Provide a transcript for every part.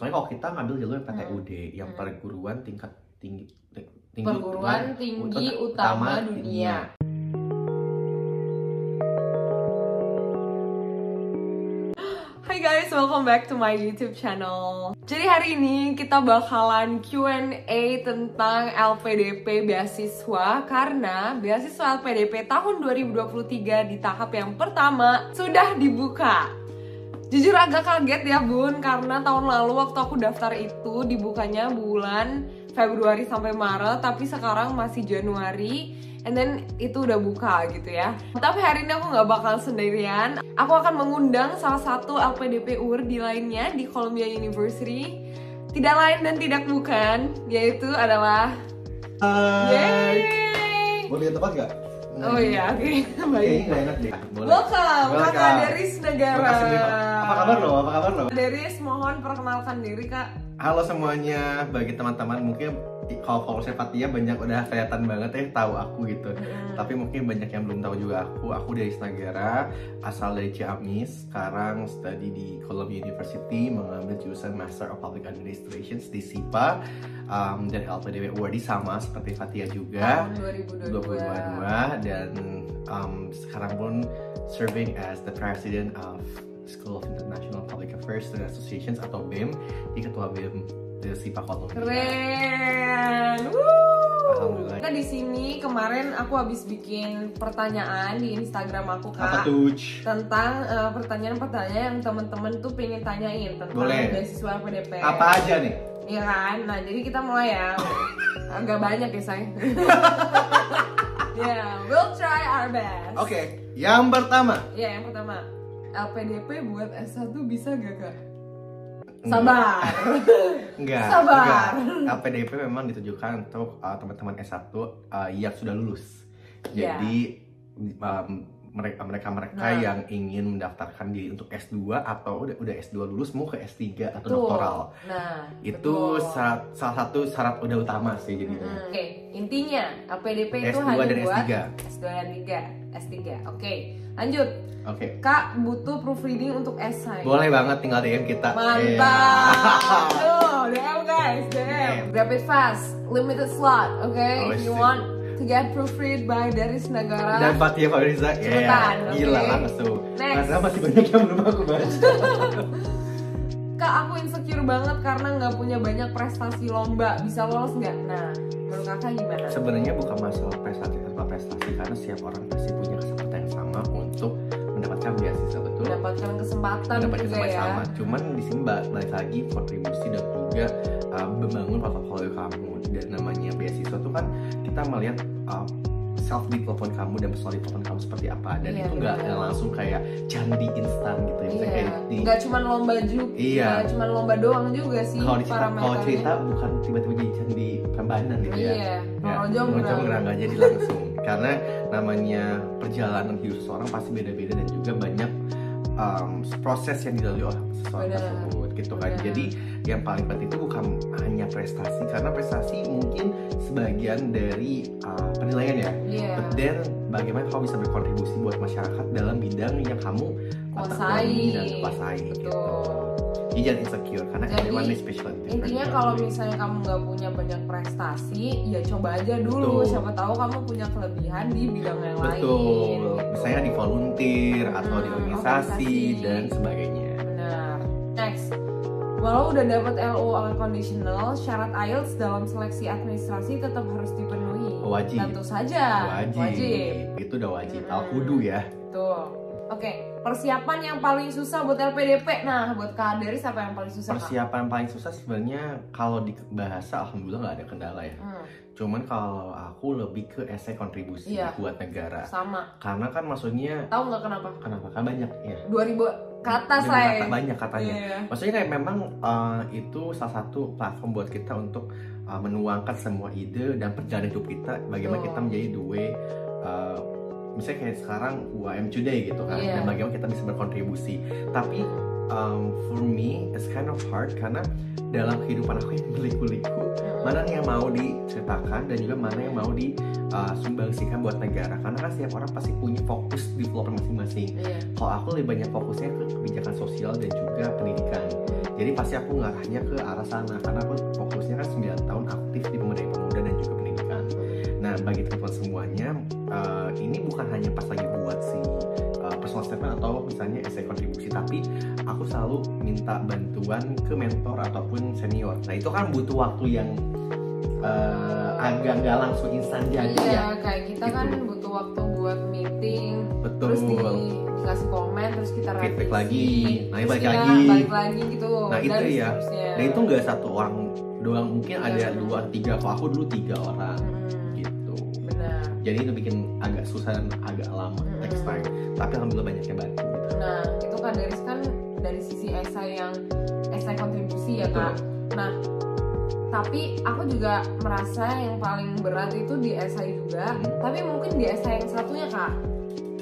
Soalnya kalau kita ngambil jalur PTUD yang perguruan tingkat tinggi perguruan tinggi utama dunia. Hai guys, welcome back to my YouTube channel. Jadi hari ini kita bakalan Q&A tentang LPDP beasiswa, karena beasiswa LPDP tahun 2023 di tahap yang pertama sudah dibuka. Jujur agak kaget ya bun, karena tahun lalu waktu aku daftar itu dibukanya bulan Februari sampai Maret, tapi sekarang masih Januari, and then itu udah buka gitu ya. Tapi hari ini aku nggak bakal sendirian. Aku akan mengundang salah satu LPDP URDI lainnya di Columbia University. Tidak lain dan tidak bukan, yaitu adalah Yeay! Boleh tempat nggak? Oh iya, oke. Baik. Nggak enak deh. Welcome, Kakak Deris Negara. Apa kabar lo? Deris, mohon perkenalkan diri Kak. Halo semuanya, bagi teman-teman mungkin kalau saya Fatia banyak udah kelihatan banget tahu aku gitu. Tapi mungkin banyak yang belum tahu juga aku dari Negara, asal dari Ciamis, sekarang study di Columbia University, mengambil jurusan Master of Public Administration di SIPA, dan LPDP URDI sama seperti Fatia juga, tahun 2022, dan sekarang pun serving as the president of School of International Public Affairs and Associations atau BIM, di ketua BIM di SIPA Columbia. Keren. Alhamdulillah. Kita di sini kemarin aku habis bikin pertanyaan di Instagram aku Kak. Apa tuh? Tentang pertanyaan-pertanyaan yang temen-temen tuh pengen tanyain tentang beasiswa LPDP. Apa aja nih? Iya kan? Nah jadi kita mulai ya. Agak banyak ya say. Yeah, we'll try our best. Oke, yang pertama. Iya, yang pertama. LPDP buat S1 bisa gak Kak? Sabar. Enggak. Sabar. LPDP memang ditujukan untuk teman-teman S1 yang sudah lulus. Yeah. Jadi mereka yang ingin mendaftarkan diri untuk S2 atau udah S2 lulus mau ke S3 atau doktoral. Nah, itu salah satu syarat udah utama sih jadinya. Oke, intinya LPDP itu S2 hanya dan buat S3. S2 dan S3. Oke, lanjut. Oke. Kak butuh proofreading untuk esai. Boleh banget, tinggal DM kita. Mantap. Tuh, DM guys, DM. Rapid fast, limited slot, oke? If you want to get proofread by Deris Negara dan Fatia Fariza, cepetan, gila langsung. Karena masih banyak yang belum aku baca. Kak, aku insecure banget karena nggak punya banyak prestasi lomba. Bisa lolos nggak? Nah, menurut kakak gimana? Sebenarnya bukan masalah prestasi tanpa prestasi, karena setiap orang pasti punya kesempatan yang sama untuk mendapatkan beasiswa, betul? Mendapatkan kesempatan juga ya. Sama. Cuman di sini balik lagi kontribusi dan juga membangun portofolio kamu. Dan namanya beasiswa tuh kan kita melihat self development kamu dan personal development kamu seperti apa, dan itu nggak langsung kayak candi instan gitu ya. Nggak cuma lomba juga, nggak cuma lomba doang juga sih. Kalau cerita bukan tiba-tiba jadi candi Prambanan gitu ya. Nggak nggak jadi langsung. Karena namanya perjalanan hidup seseorang pasti beda-beda dan juga banyak proses yang dilalui oleh seseorang tersebut gitu kan. Jadi yang paling penting itu bukan hanya prestasi, karena prestasi mungkin sebagian dari penilaian ya. But then bagaimana kamu bisa berkontribusi buat masyarakat dalam bidang yang kamu kuasai gitu. Jadi jangan insecure, karena everyone is special. Intinya kalau misalnya kamu nggak punya banyak prestasi, ya coba aja dulu. Siapa tahu kamu punya kelebihan di bidang yang lain. Betul. Misalnya di volunteer atau di organisasi dan sebagainya. Benar. Next. Walau udah dapat LO unconditional, syarat IELTS dalam seleksi administrasi tetap harus dipenuhi. Wajib. Tentu saja. Wajib. Itu udah wajib. Al-Kudu ya. Tuh. Oke, persiapan yang paling susah buat LPDP. Nah, buat Kak Deris apa yang paling susah? Persiapan paling susah sebenarnya kalau di bahasa alhamdulillah nggak ada kendala ya. Cuman kalau aku lebih ke esai kontribusi buat negara. Sama. Karena kan maksudnya. Tahu nggak kenapa? Kenapa? Kan banyak ya. 2000 kata saya. Banyak katanya. Maksudnya kayak memang itu salah satu platform buat kita untuk menuangkan semua ide dan perjalanan hidup kita. Bagaimana kita menjadi the way. Misalnya kayak sekarang UAM Today gitu kan, dan bagaimana kita bisa berkontribusi. Tapi for me it's kind of hard, karena dalam kehidupan aku yang berliku-liku, mana yang mau diceritakan dan juga mana yang mau disumbangsikan buat negara. Karena kan setiap orang pasti punya fokus development masing-masing. Kalau aku lebih banyak fokusnya ke kebijakan sosial dan juga pendidikan. Jadi pasti aku ngarahnya ke arah sana karena aku fokusnya kan 9 tahun aktif di pemberdayaan pemuda dan juga pendidikan. Nah, bagi teman-teman semuanya, ini bukan hanya pas lagi buat si personal statement atau misalnya essay kontribusi, tapi aku selalu minta bantuan ke mentor ataupun senior. Nah, itu kan butuh waktu yang agak nggak langsung instan jadi ya. Kayak kita gitu. Kan butuh waktu buat meeting. Betul. Terus dikasih komen, terus kita revisi lagi, balik lagi gitu. Nah dan itu ya, dan itu nggak satu orang doang, mungkin ya, ada 2-3. Kalau aku dulu 3 orang gitu. Benar. Jadi itu bikin agak susah dan agak lama next time. Tapi alhamdulillah banyak yang bantu. Gitu. Nah itu kan dari sisi esai kontribusi ya Kak. Nah tapi aku juga merasa yang paling berat itu di esai juga, tapi mungkin di esai yang satunya Kak,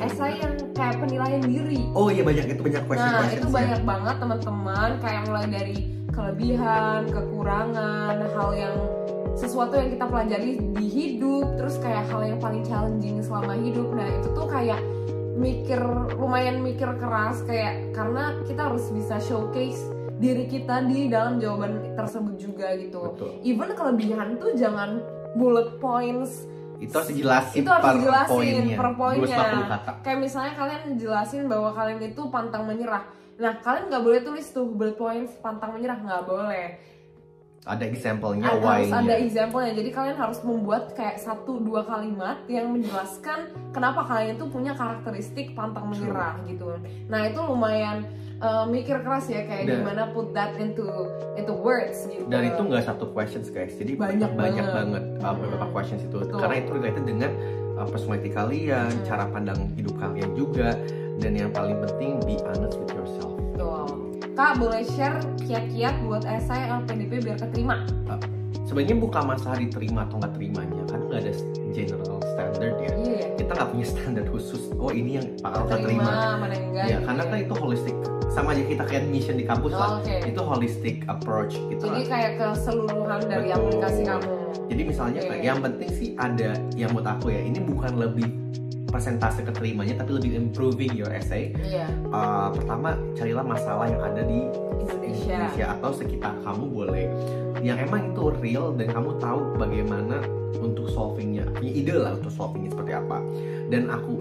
esai yang kayak penilaian diri. Oh iya, banyak question. Nah itu banyak banget teman-teman, kayak mulai dari kelebihan, kekurangan, hal yang sesuatu yang kita pelajari di hidup, terus kayak hal yang paling challenging selama hidup. Nah itu tuh kayak lumayan mikir keras, kayak karena kita harus bisa showcase diri kita di dalam jawaban tersebut juga gitu. Betul. Even kelebihan tuh jangan bullet points. Itu harus dijelasin. Per poinnya. Kayak misalnya kalian jelasin bahwa kalian itu pantang menyerah. Nah kalian nggak boleh tulis tuh bullet points pantang menyerah, nggak boleh. Ada example-nya, harus ada example-nya. Jadi kalian harus membuat kayak 1-2 kalimat yang menjelaskan kenapa kalian tuh punya karakteristik pantang menyerah gitu. Nah itu lumayan mikir keras ya, kayak gimana put that into words gitu. Dan itu nggak satu questions guys, jadi banyak banget beberapa questions itu. Betul. Karena itu berkaitan dengan personality kalian, cara pandang hidup kalian juga, dan yang paling penting be honest with yourself. Betul. Kak boleh share kiat-kiat buat esai LPDP biar keterima? Sebenarnya bukan masalah diterima atau nggak terimanya, kan nggak ada general standard ya. Kita nggak punya standar khusus. Oh ini yang bakal terima, mana enggak. Ya karena kan itu holistic, sama aja kita kayak mission di kampus lah. Itu holistic approach gitu. Jadi kayak keseluruhan dari aplikasi kamu. Jadi misalnya yang penting sih ada yang menurut aku ya, ini bukan lebih persentase keterimanya tapi lebih improving your essay. Pertama carilah masalah yang ada di Indonesia atau sekitar kamu boleh, yang emang itu real dan kamu tahu bagaimana untuk solvingnya, punya ide lah untuk solvingnya seperti apa. Dan aku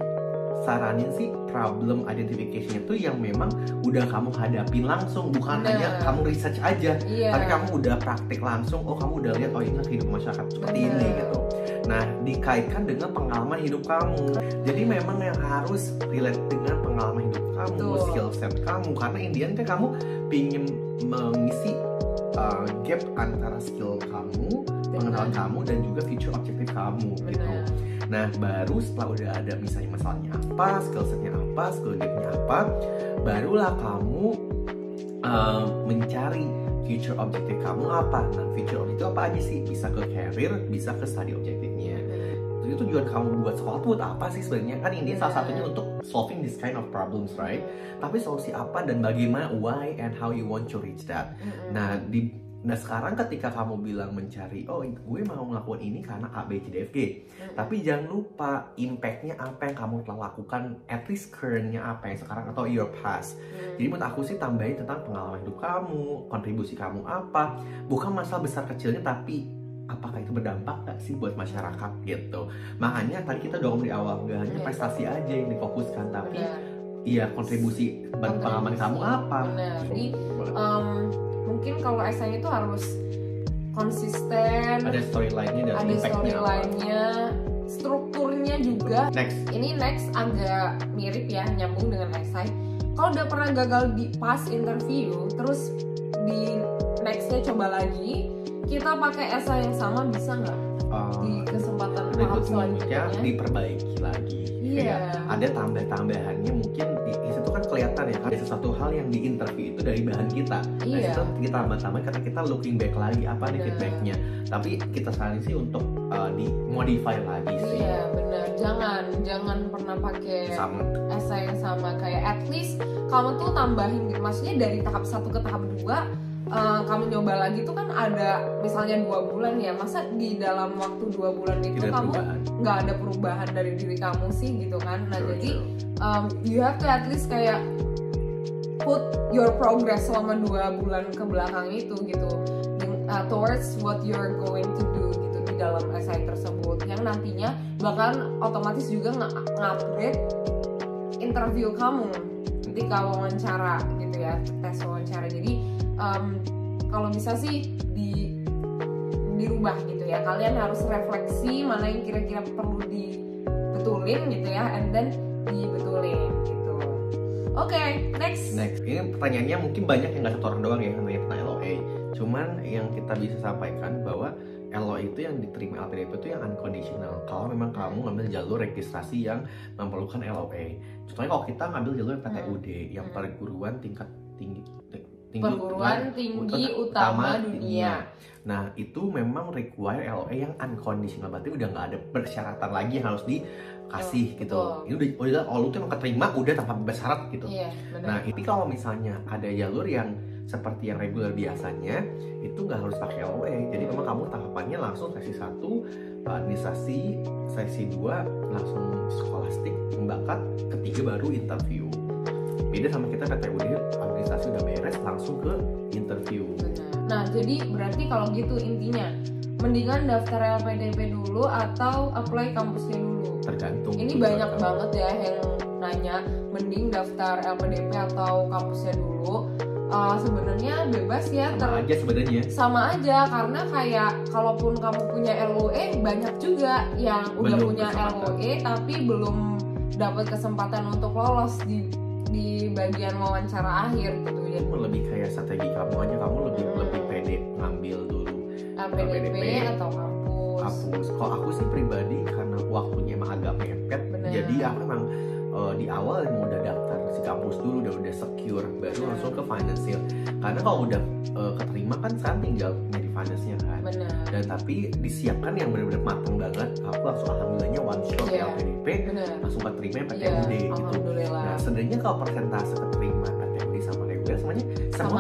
saranin sih problem identification itu yang memang udah kamu hadapin langsung, bukan hanya kamu research aja, tapi kamu udah praktik langsung. Oh kamu udah lihat, oh ini kehidupan masyarakat seperti ini gitu. Nah dikaitkan dengan pengalaman hidup kamu. Jadi memang yang harus relate dengan pengalaman hidup kamu, skill set kamu, karena Indian kan kamu pingin mengisi gap antara skill kamu, pengetahuan kamu, dan juga future objective kamu gitu. Nah baru setelah udah ada misalnya masalahnya apa, skill setnya apa, skill gapnya apa, barulah kamu mencari future objective kamu apa. Nah future objective apa aja sih? Bisa ke career, bisa ke study objective-nya. Itu tujuan kamu buat sekolah tuh buat apa sih sebenarnya? Kan ini salah satunya untuk solving this kind of problems, right? Tapi solusi apa dan bagaimana, why and how you want to reach that. Nah sekarang ketika kamu bilang mencari, oh gue mau melakukan ini karena A, B, C, D, F, G, tapi jangan lupa impactnya apa yang kamu telah lakukan, at least currentnya apa yang sekarang atau your past. Jadi menurut aku sih tambahin tentang pengalaman hidup kamu, kontribusi kamu apa, bukan masalah besar kecilnya, tapi apakah itu berdampak gak sih buat masyarakat gitu. Makanya tadi kita dorong di awal, gak hanya prestasi aja yang difokuskan, tapi iya kontribusi pengalaman kamu apa. Jadi mungkin kalau esainya itu harus konsisten, ada storyline-nya dan storyline-nya, strukturnya juga. Ini next agak mirip ya, nyambung dengan esai. Kalau udah pernah gagal di pas interview, terus di nextnya coba lagi, kita pakai esai yang sama bisa nggak? Di kesempatan tahap selanjutnya diperbaiki lagi. Ada tambah-tambahannya, mungkin di situ kan kelihatan ya, ada sesuatu hal yang di interview itu dari bahan kita. Nah itu kita tambah-tambah karena kita looking back lagi apa nih feedbacknya. Tapi kita saranin sih untuk di-modify lagi sih. Iya benar, jangan pernah pakai esai yang sama. Kayak at least kamu tuh tambahin gitu. Maksudnya dari tahap 1 ke tahap 2 kamu nyoba lagi tuh kan ada misalnya 2 bulan ya, masa di dalam waktu 2 bulan itu kamu nggak ada perubahan dari diri kamu sih gitu kan. Nah jadi you have to at least kayak put your progress selama 2 bulan ke belakang itu gitu, towards what you're going to do gitu di dalam essay tersebut, yang nantinya bahkan otomatis juga nge-upgrade interview kamu ketika wawancara gitu ya, tes wawancara. Jadi kalau bisa sih dirubah gitu ya, kalian harus refleksi mana yang kira-kira perlu dibetulin gitu ya, and then dibetulin gitu. Oke, next. Ini pertanyaannya mungkin banyak yang nggak satu orang doang ya nanya tentang LOA. Cuman yang kita bisa sampaikan bahwa LOA itu yang diterima LPDP itu yang unconditional. Kalau memang kamu ngambil jalur registrasi yang memerlukan LOA. Contohnya kalau kita ngambil jalur PTUD yang perguruan tingkat tinggi perguruan tinggi utama dunia. Nah itu memang require LOA yang unconditional, berarti udah nggak ada persyaratan lagi yang harus dikasih gitu. Ini udah lu tuh yang keterima udah tanpa bersyarat gitu. Nah ini kalau misalnya ada jalur yang seperti yang reguler biasanya itu nggak harus pakai LOA. Jadi memang kamu tahapannya langsung sesi 1 administrasi, sesi 2 langsung skolastik membakat, ketiga baru interview. Beda sama kita PTUD, administrasi udah beres langsung ke interview. Nah jadi berarti kalau gitu intinya mendingan daftar LPDP dulu atau apply kampusnya dulu? Tergantung. Ini banyak banget ya yang nanya mending daftar LPDP atau kampusnya dulu. Sebenarnya bebas ya, sama aja sebenarnya. Sama aja, karena kayak kalaupun kamu punya LOE banyak juga yang udah punya LOE tapi belum dapat kesempatan untuk lolos di bagian wawancara akhir gitu ya. Lebih kayak strategi kamu aja, kamu lebih pede ngambil dulu LPDP atau kampus. Kalau aku sih pribadi karena waktunya emang agak mepet, jadi aku emang di awal emang udah daftar si kampus dulu, udah secure, baru langsung ke financial. Karena kalau udah keterima kan sekarang tinggal nyari finance-nya kan. Dan tapi disiapkan yang benar-benar matang banget. Aku langsung alhamdulillahnya one shot LPDP, langsung keterima yang PTUD gitu. Nah sebenarnya kalau persentase keterima PTUD sama reguler semuanya sama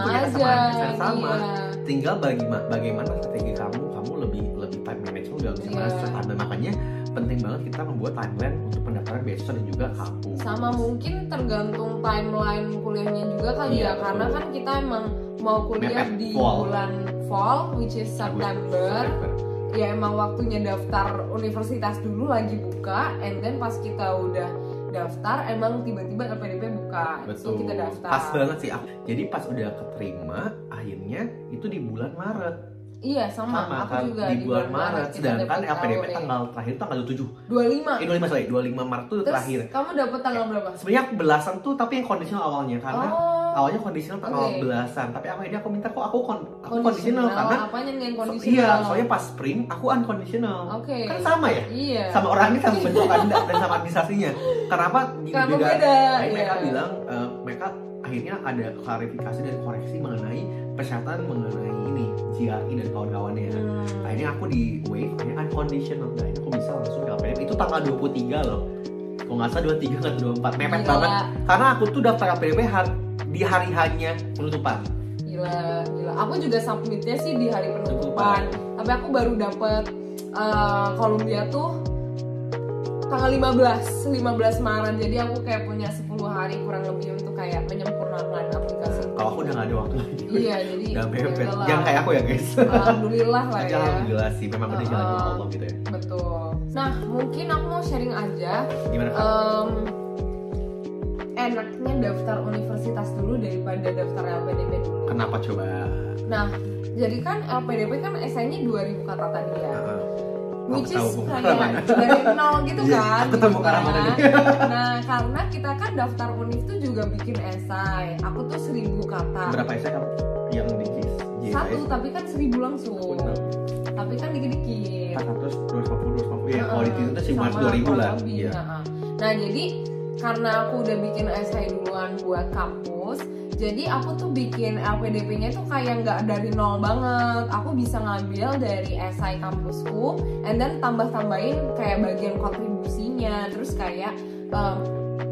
sama. Tinggal bagaimana strategi kamu lebih time management udah bisa masuk. Dan makanya penting banget kita membuat timeline untuk pendaftaran beasiswa dan juga kampus. Sama mungkin tergantung timeline kuliahnya juga kali ya, karena kan kita emang mau kuliah di bulan fall, which is September. Ya emang waktunya daftar universitas dulu lagi buka, and then pas kita udah daftar emang tiba-tiba LPDP buka. Betul. So kita daftar. Pas banget sih. Jadi pas udah keterima akhirnya itu di bulan Maret. Iya sama aku kan, juga di bulan Maret. Sedangkan LPDP tanggal terakhir tanggal 7. 25 Maret tuh terakhir. Kamu dapet tanggal berapa? Sebenarnya aku belasan tuh, tapi yang kondisional awalnya karena awalnya kondisional tanggal belasan, tapi akhirnya aku minta aku kondisional karena apanya nih yang kondisional? Iya, soalnya pas spring aku unconditional. Kan sama ya? Iya. Sama orangnya, sama bentukan dan sama administrasinya. Kenapa beda? Mereka bilang mereka akhirnya ada klarifikasi dan koreksi mengenai persyaratan mengenai ini GRI dan kawan-kawannya. Akhirnya aku di waive, akhirnya unconditional. Nah ini aku bisa langsung ke LPDP. Itu tanggal 23 loh. Kalau nggak salah 23 ke 24, mepet banget. Karena aku tuh daftar LPDP di hari hanya penutupan. Gila. Aku juga submitnya sih di hari penutupan. Tapi aku baru dapet Columbia tuh tanggal 15 Maret. Jadi aku kayak punya 10 hari kurang lebih untuk kayak menyempurnakan aplikasi. Kalau aku udah gak ada waktu lagi. Iya, jadi udah mepet. Jangan kayak aku ya guys. Alhamdulillah lah ya. Alhamdulillah sih, memang udah jalannya Allah gitu ya. Betul. Nah, mungkin aku mau sharing aja. Gimana Kak? Enaknya daftar universitas dulu daripada daftar LPDP dulu. Kenapa coba? Nah, jadi kan LPDP kan esainya 2000 kata tadi ya. Which is kayak dari nol gitu kan. Ketemu ke arah mana nih? Nah, karena kita kan daftar univ tuh juga bikin esai. Aku tuh 1000 kata. Berapa esai kamu yang di GIS? Satu, tapi kan 1000 langsung. Tapi kan dikit-dikit. 100, 250. Ya, kalau di itu tuh 2000 lah. Iya. Nah, jadi karena aku udah bikin esai duluan buat kampus, jadi aku tuh bikin LPDP-nya tuh kayak nggak dari nol banget. Aku bisa ngambil dari esai kampusku, and then tambah-tambahin kayak bagian kontribusinya. Terus kayak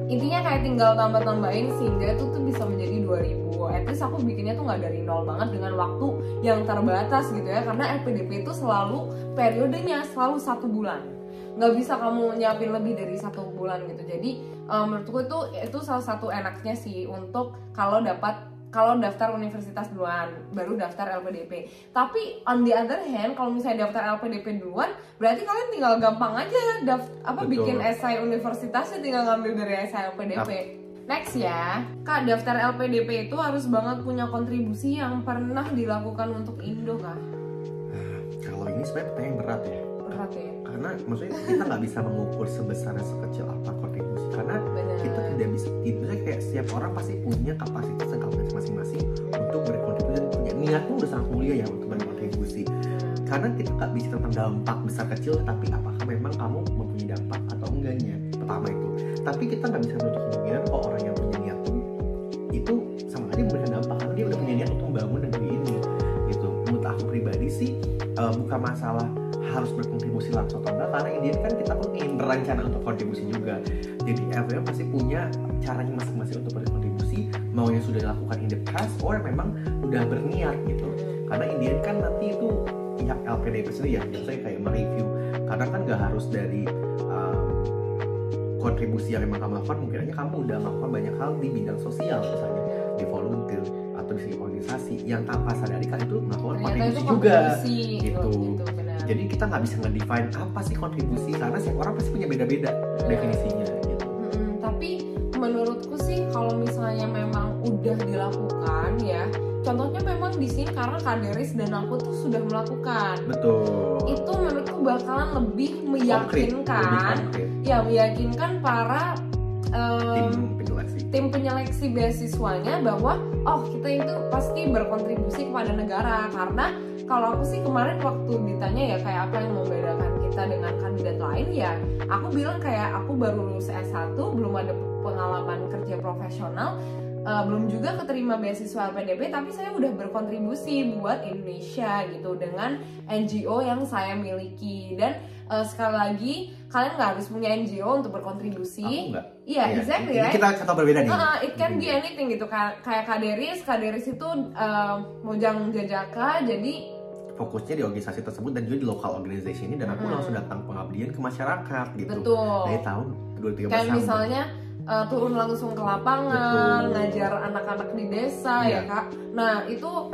intinya kayak tinggal tambah-tambahin sehingga itu tuh bisa menjadi 2000. At least aku bikinnya tuh nggak dari nol banget dengan waktu yang terbatas gitu ya. Karena LPDP itu selalu periodenya selalu 1 bulan. nggak bisa kamu nyiapin lebih dari 1 bulan gitu. Jadi menurutku itu salah satu enaknya sih untuk kalau daftar universitas duluan baru daftar LPDP. Tapi on the other hand, kalau misalnya daftar LPDP duluan, berarti kalian tinggal gampang aja bikin esai universitasnya, tinggal ngambil dari esai LPDP. Next ya, Kak, daftar LPDP itu harus banget punya kontribusi yang pernah dilakukan untuk Indo, Kak. Kalau ini sebenarnya pertanyaan berat ya. Berat ya. Karena maksudnya kita nggak bisa mengukur sebesar dan sekecil apa kontribusi. Karena kita tidak bisa, maksudnya kayak setiap orang pasti punya kapasitas dan kapasitas masing-masing untuk berkontribusi, dan punya niat pun udah sangat mulia ya untuk berkontribusi. Karena kita nggak bisa tentang dampak besar kecil, tapi apakah memang kamu mempunyai dampak atau enggaknya. Pertama itu. Tapi kita nggak bisa menutup kemungkinan kalau orang yang punya niat itu sama aja memberikan dampak, karena dia udah punya niat untuk membangun negeri ini. Gitu. Menurut aku pribadi sih bukan masalah harus berkontribusi langsung atau enggak, karena ini kan kita pun ingin berencana untuk kontribusi juga. Jadi everyone pasti punya caranya masing-masing untuk berkontribusi, mau yang sudah dilakukan in the past or memang udah berniat gitu. Karena Indian kan nanti itu pihak LPDP sendiri ya, biasanya kayak mereview. Karena kan nggak harus dari kontribusi yang memang kamu lakukan, mungkin aja kamu udah melakukan banyak hal di bidang sosial, misalnya di volunteer atau di organisasi yang tanpa sadari kan itu melakukan kontribusi juga gitu. Jadi kita nggak bisa ngedefine apa sih kontribusi, karena setiap orang pasti punya beda-beda definisinya gitu. Tapi menurutku sih kalau misalnya memang udah dilakukan ya, contohnya memang di sini karena Kak Deris dan aku tuh sudah melakukan. Betul. Itu menurutku bakalan lebih meyakinkan, meyakinkan para tim penyeleksi beasiswanya bahwa kita itu pasti berkontribusi kepada negara. Karena kalau aku sih kemarin waktu ditanya ya kayak apa yang membedakan kita dengan kandidat lain, ya aku bilang kayak aku baru lulus S1, belum ada pengalaman kerja profesional, belum juga keterima beasiswa LPDP, tapi saya udah berkontribusi buat Indonesia gitu dengan NGO yang saya miliki. Dan sekali lagi kalian nggak harus punya NGO untuk berkontribusi. Aku nggak. Iya, exactly, right? Kita contoh berbeda nih. It can be anything gitu. Kayak Kak Deris itu Mojang Jajaka, jadi fokusnya di organisasi tersebut dan juga di local organization ini, dan aku langsung datang pengabdian ke masyarakat gitu. Betul. Dari tahun 2013. Kayak misalnya turun langsung ke lapangan, ngajar anak-anak di desa ya Kak. Nah itu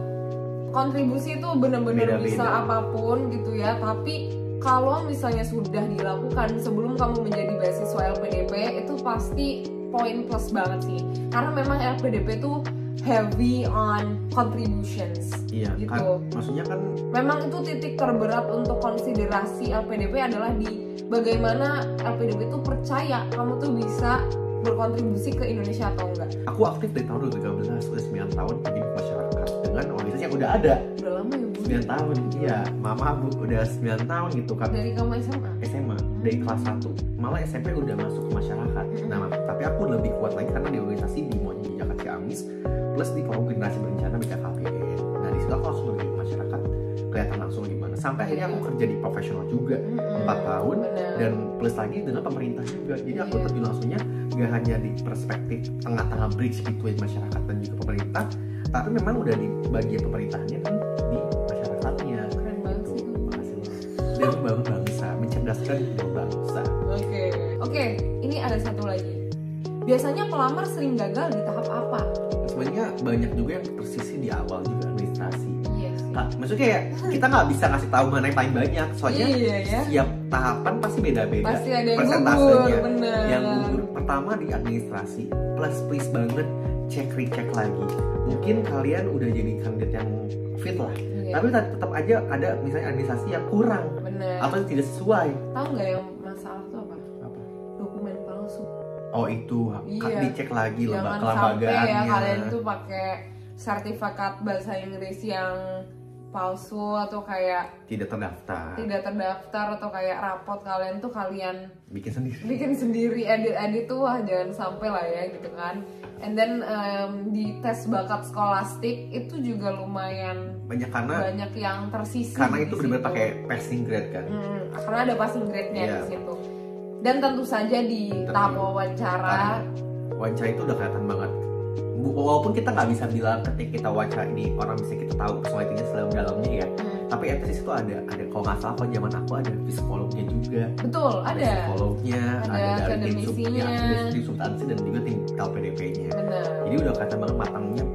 kontribusi itu benar-benar bisa apapun gitu ya. Tapi kalau misalnya sudah dilakukan sebelum kamu menjadi beasiswa LPDP, itu pasti poin plus banget sih. Karena memang LPDP tuh heavy on contributions. Iya, gitu. Kan, maksudnya kan memang itu titik terberat untuk konsiderasi LPDP adalah di bagaimana LPDP itu percaya kamu tuh bisa berkontribusi ke Indonesia atau enggak. Aku aktif dari tahun 2013, udah 9 tahun pergi ke masyarakat dengan organisasi yang udah ada. Udah lama ya Bu? 9 tahun, iya. Mama Bu udah 9 tahun gitu kan. Dari kamu SMA? SMA, dari kelas 1. Malah SMP udah masuk ke masyarakat. Nah, tapi aku lebih kuat lagi karena di organisasi di Mojang Jajaka Ciamis plus di forum generasi berencana BKKBN. Nah, di situ aku langsung pergi ke masyarakat, kelihatan langsung gimana. Sampai akhirnya aku kerja di profesional juga 4 tahun. Dan plus lagi dengan pemerintah juga. Jadi aku terjun langsungnya gak hanya di perspektif tengah-tengah bridge between masyarakat dan juga pemerintah, tapi memang udah di bagian pemerintahnya dan di masyarakatnya. Keren banget sih. Makasih loh. Dan membangun bangsa, mencerdaskan bangsa. Oke, ini ada satu lagi. Biasanya pelamar sering gagal di tahap apa? Sebenarnya banyak juga yang tersisih di awal juga administrasi. Yes. Nah, maksudnya kayak kita nggak bisa ngasih tahu mana yang paling banyak, soalnya setiap tahapan pasti beda-beda. Pasti ada yang persentasenya. gugur, bener. Yang gugur pertama di administrasi, plus please banget recheck lagi. Mungkin kalian udah jadi kandidat yang fit lah, tapi tetap aja ada misalnya administrasi yang kurang atau tidak sesuai. Tahu nggak yang masalah tuh apa? Dokumen palsu. Oh itu, dicek lagi jangan kelembagaannya. Sampai ya kalian tuh pakai sertifikat bahasa Inggris yang palsu atau kayak tidak terdaftar atau kayak rapot kalian tuh kalian bikin sendiri, edit tuh wah jangan sampai lah ya gitu kan. And then di tes bakat skolastik itu juga lumayan banyak yang tersisih karena itu benar-benar pakai passing grade kan. Karena ada passing grade-nya di situ. Dan tentu saja di tahap wawancara itu udah kelihatan banget. Walaupun kita nggak bisa bilang ketika kita wawancara ini orang bisa kita tahu personalitinya dalam-dalamnya ya. Tapi etis itu ada kalau nggak salah kalau zaman aku ada psikolognya juga. Betul, ada psikolognya, ada dari akademisinya, tim substansi dan juga tim LPDP-nya. benar. Jadi udah kata banget matangnya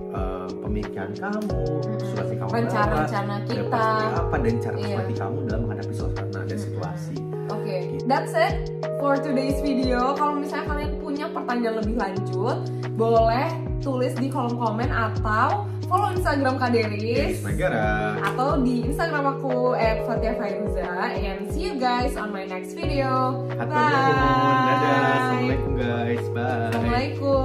pemikiran kamu, situasi kamu rencana kita apa dan cara seperti kamu dalam menghadapi suasana dan situasi. Oke, that's it for today's video. Kalau misalnya kalian punya pertanyaan lebih lanjut, boleh tulis di kolom komen atau follow Instagram Kak Deris atau di Instagram aku @fatia_fairuza. And see you guys on my next video. Bye. Dadah. Assalamualaikum guys. Bye. Assalamualaikum.